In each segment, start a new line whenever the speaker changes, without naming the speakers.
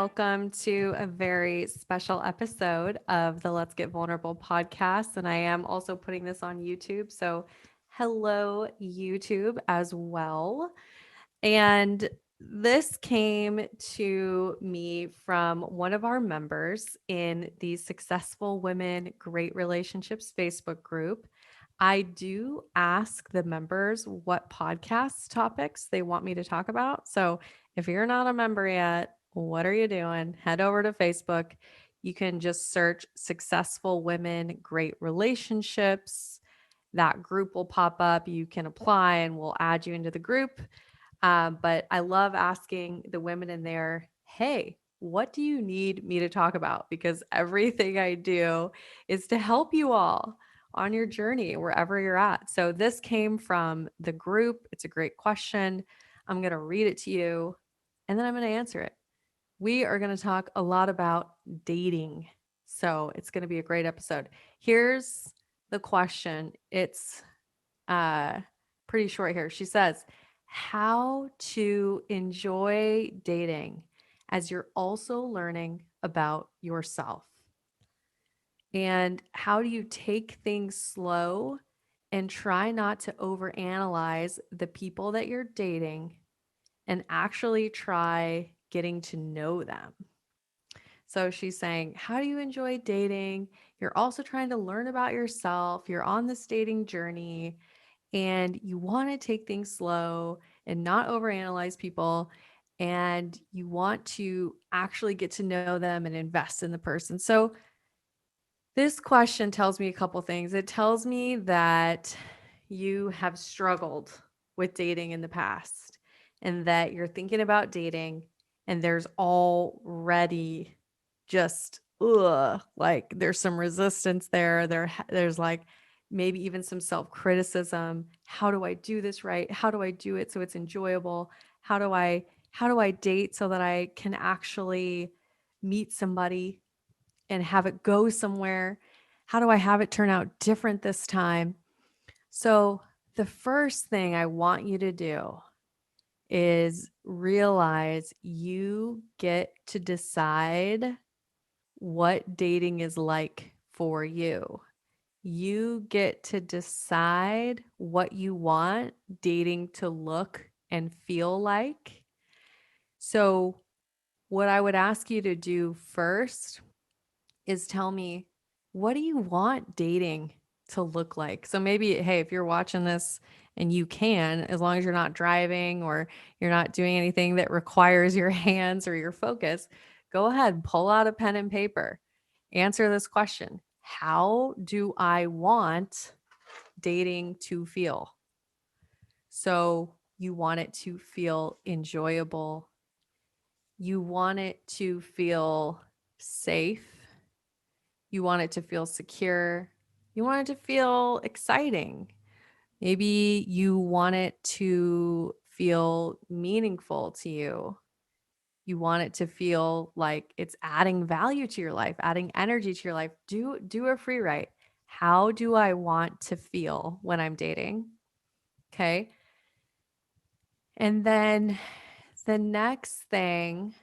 welcome to a very special episode of the Let's Get Vulnerable podcast. And I am also putting this on YouTube. So, hello, YouTube, as well. And this came to me from one of our members in the Successful Women Great Relationships Facebook group. I do ask the members what podcast topics they want me to talk about. So if you're not a member yet, what are you doing? Head over to Facebook. You can just search Successful Women Great Relationships. That group will pop up. You can apply and we'll add you into the group. But I love asking the women in there, hey, what do you need me to talk about? Because everything I do is to help you all on your journey, wherever you're at. So this came from the group. It's a great question. I'm going to read it to you and then I'm going to answer it. We are going to talk a lot about dating. So it's going to be a great episode. Here's the question. It's uh, pretty short here. She says, how to enjoy dating as you're also learning about yourself. And how do you take things slow and try not to overanalyze the people that you're dating and actually try getting to know them? So she's saying, how do you enjoy dating? You're also trying to learn about yourself. You're on this dating journey and you want to take things slow and not overanalyze people. And you want to actually get to know them and invest in the person. So this question tells me a couple things. It tells me that you have struggled with dating in the past and that you're thinking about dating and there's already just like there's some resistance there. There's like maybe even some self-criticism. How do I do this right? How do I do it so it's enjoyable? How do I date so that I can actually meet somebody and have it go somewhere? How do I have it turn out different this time? So, the first thing I want you to do is realize you get to decide what dating is like for you. You get to decide what you want dating to look and feel like. So, what I would ask you to do first is tell me, what do you want dating to look like? So maybe, hey, if you're watching this and you can, as long as you're not driving or you're not doing anything that requires your hands or your focus, go ahead, pull out a pen and paper. Answer this question. How do I want dating to feel? So you want it to feel enjoyable. You want it to feel safe. You want it to feel secure. You want it to feel exciting. Maybe you want it to feel meaningful to you. You want it to feel like it's adding value to your life, adding energy to your life. Do a free write. How do I want to feel when I'm dating? Okay? And then the next thing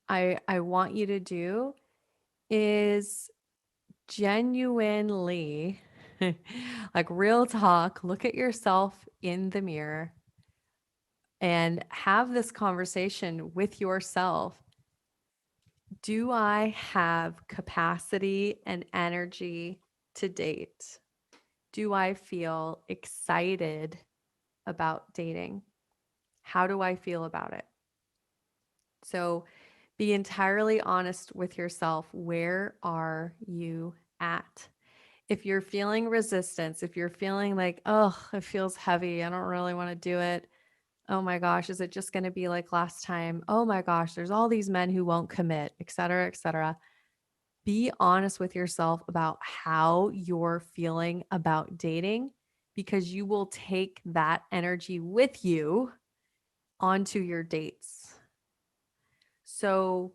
I want you to do is genuinely, like real talk, look at yourself in the mirror and have this conversation with yourself. Do I have capacity and energy to date? Do I feel excited about dating? How do I feel about it? So be entirely honest with yourself. Where are you at? If you're feeling resistance, if you're feeling like, oh, it feels heavy, I don't really want to do it. Oh my gosh, is it just going to be like last time? Oh my gosh, there's all these men who won't commit, et cetera, et cetera. Be honest with yourself about how you're feeling about dating because you will take that energy with you onto your dates. So,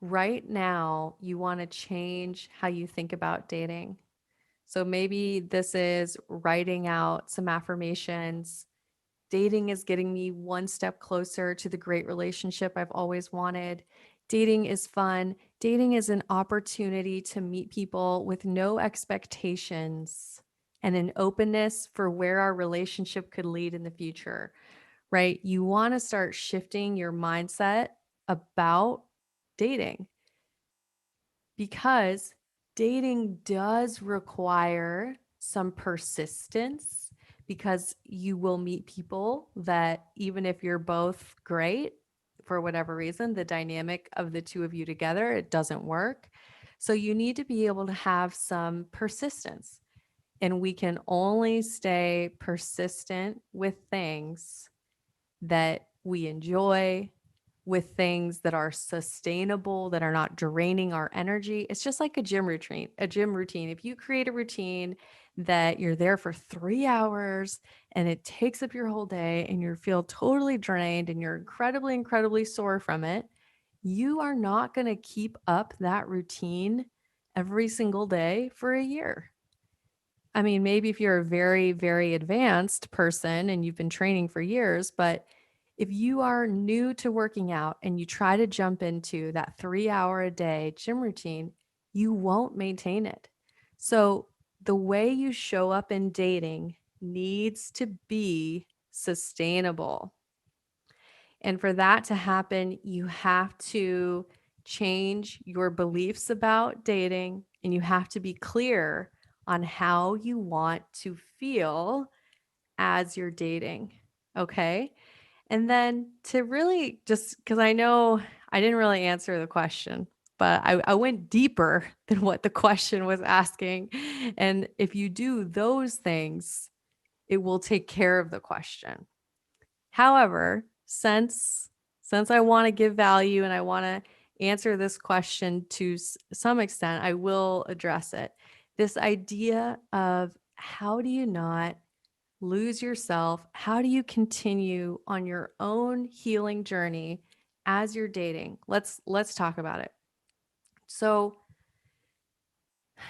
right now, you want to change how you think about dating. So maybe this is writing out some affirmations. Dating is getting me one step closer to the great relationship I've always wanted. Dating is fun. Dating is an opportunity to meet people with no expectations and an openness for where our relationship could lead in the future, right? You want to start shifting your mindset about dating because dating does require some persistence because you will meet people that, even if you're both great, for whatever reason, the dynamic of the two of you together, it doesn't work. So you need to be able to have some persistence. And we can only stay persistent with things that we enjoy, with things that are sustainable, that are not draining our energy. It's just like a gym routine. A gym routine. If you create a routine that you're there for 3 hours and it takes up your whole day and you feel totally drained and you're incredibly sore from it, you are not going to keep up that routine every single day for a year. I mean, maybe if you're a very advanced person and you've been training for years, but if you are new to working out and you try to jump into that 3 hour a day gym routine, you won't maintain it. So the way you show up in dating needs to be sustainable. And for that to happen, you have to change your beliefs about dating and you have to be clear on how you want to feel as you're dating. Okay. And then to really just because I know I didn't really answer the question, but I went deeper than what the question was asking. And if you do those things, it will take care of the question. However, since I want to give value and I want to answer this question to some extent, I will address it. This idea of how do you not lose yourself? How do you continue on your own healing journey as you're dating? Let's talk about it. So,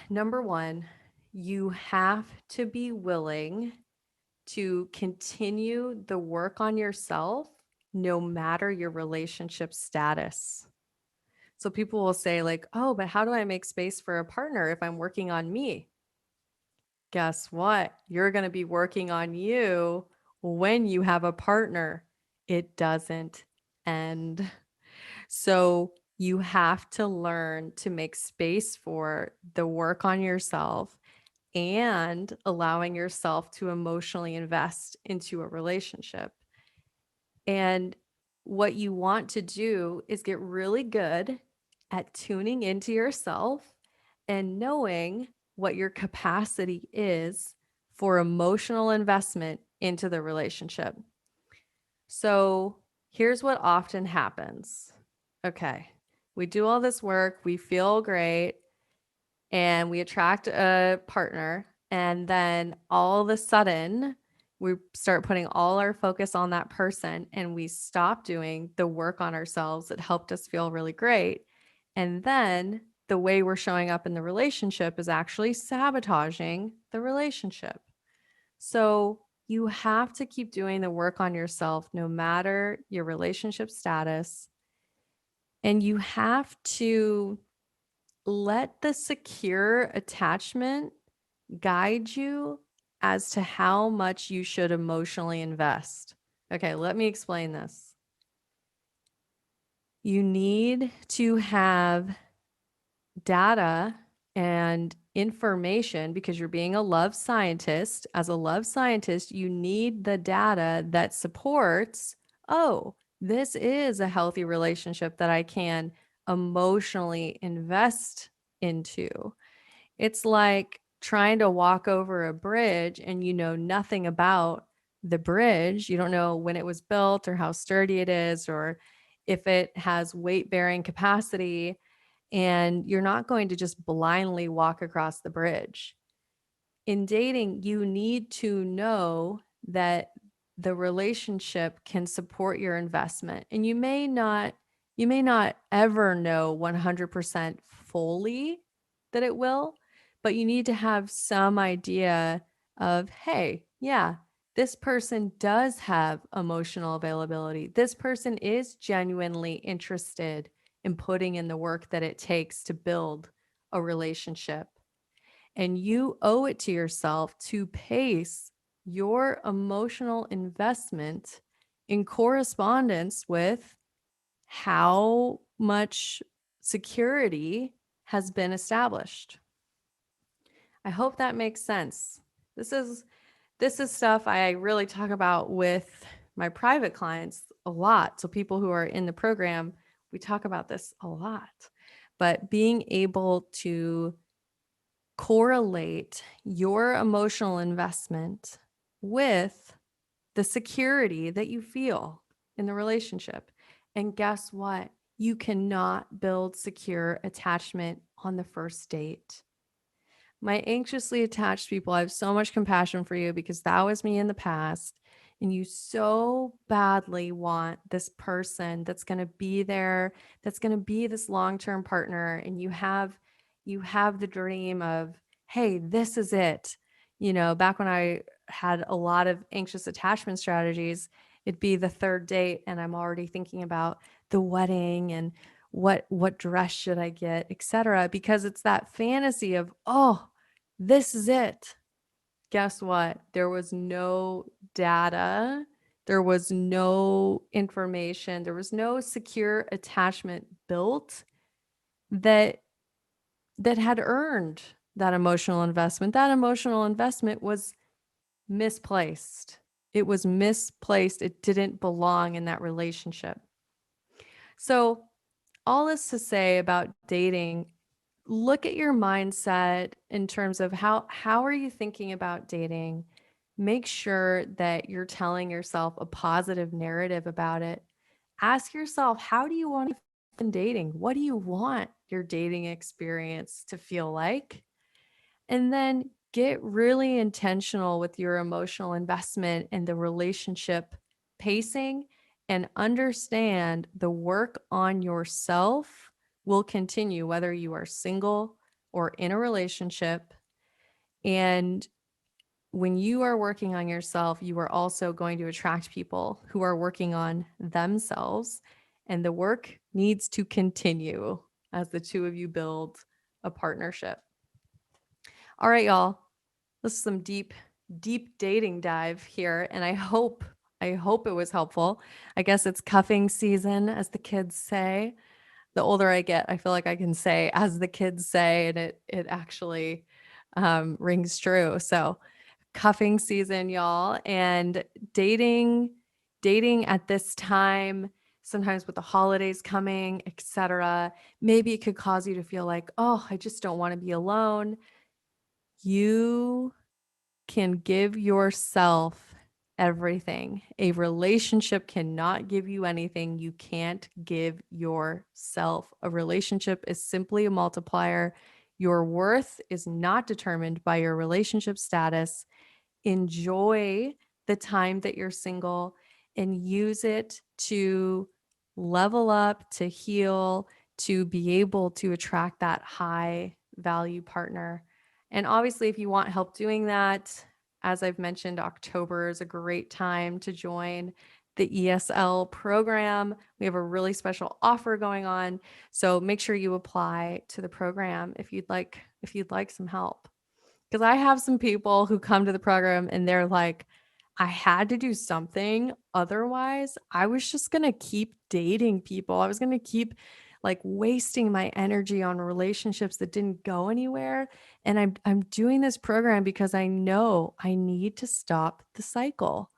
number 1, you have to be willing to continue the work on yourself no matter your relationship status. So people will say like, "Oh, but how do I make space for a partner if I'm working on me?" Guess what? You're going to be working on you when you have a partner. It doesn't end. So you have to learn to make space for the work on yourself and allowing yourself to emotionally invest into a relationship. And what you want to do is get really good at tuning into yourself and knowing what your capacity is for emotional investment into the relationship. So here's what often happens. Okay, we do all this work, we feel great, and we attract a partner. And then all of a sudden, we start putting all our focus on that person and we stop doing the work on ourselves that helped us feel really great. And then the way we're showing up in the relationship is actually sabotaging the relationship. So you have to keep doing the work on yourself no matter your relationship status. And you have to let the secure attachment guide you as to how much you should emotionally invest. Okay, let me explain this. You need to have data and information because you're being a love scientist. As a love scientist, you need the data that supports, oh, this is a healthy relationship that I can emotionally invest into. It's like trying to walk over a bridge and you know nothing about the bridge. You don't know when it was built or how sturdy it is or if it has weight bearing capacity. And you're not going to just blindly walk across the bridge. In dating, you need to know that the relationship can support your investment. And you may not ever know 100% fully that it will, but you need to have some idea of, hey, yeah, this person does have emotional availability. This person is genuinely interested and putting in the work that it takes to build a relationship. And you owe it to yourself to pace your emotional investment in correspondence with how much security has been established. I hope that makes sense. This is stuff I really talk about with my private clients a lot. So people who are in the program, we talk about this a lot. But being able to correlate your emotional investment with the security that you feel in the relationship. And guess what? You cannot build secure attachment on the first date. My anxiously attached people, I have so much compassion for you because that was me in the past. And you so badly want this person that's going to be there, that's going to be this long-term partner. And you have the dream of, hey, this is it. You know, back when I had a lot of anxious attachment strategies, it'd be the third date and I'm already thinking about the wedding and what dress should I get, etc. Because it's that fantasy of, oh, this is it. Guess what? There was no data, there was no information, there was no secure attachment built that had earned that emotional investment. That emotional investment was misplaced. It was misplaced. It didn't belong in that relationship. So, all this to say about dating, look at your mindset in terms of how are you thinking about dating? Make sure that you're telling yourself a positive narrative about it. Ask yourself, how do you want to feel in dating? What do you want your dating experience to feel like? And then get really intentional with your emotional investment and the relationship pacing, and understand the work on yourself will continue whether you are single or in a relationship. And when you are working on yourself, you are also going to attract people who are working on themselves. And the work needs to continue as the two of you build a partnership. All right, y'all. This is some deep dating dive here, and I hope it was helpful. I guess it's cuffing season, as the kids say. The older I get, I feel like I can say as the kids say, and it actually rings true. So cuffing season, y'all, and dating at this time, sometimes with the holidays coming, etc. Maybe it could cause you to feel like, oh, I just don't want to be alone. You can give yourself everything. A relationship cannot give you anything you can't give yourself. A relationship is simply a multiplier. Your worth is not determined by your relationship status. Enjoy the time that you're single and use it to level up, to heal, to be able to attract that high value partner. And obviously, if you want help doing that, as I've mentioned, October is a great time to join the ESL program. We have a really special offer going on. So make sure you apply to the program if you'd like some help. Because I have some people who come to the program and they're like, I had to do something. Otherwise, I was just going to keep dating people. I was going to keep like wasting my energy on relationships that didn't go anywhere. And I'm doing this program because I know I need to stop the cycle.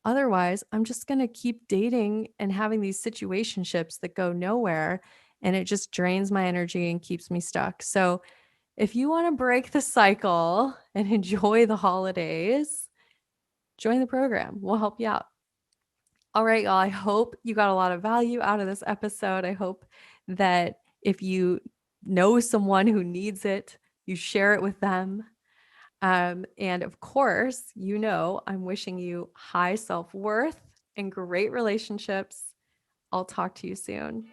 Otherwise, I'm just going to keep dating and having these situationships that go nowhere. And it just drains my energy and keeps me stuck. So if you want to break the cycle and enjoy the holidays, join the program. We'll help you out. All right, y'all. I hope you got a lot of value out of this episode. I hope that if you know someone who needs it, you share it with them. And of course, I'm wishing you high self-worth and great relationships. I'll talk to you soon.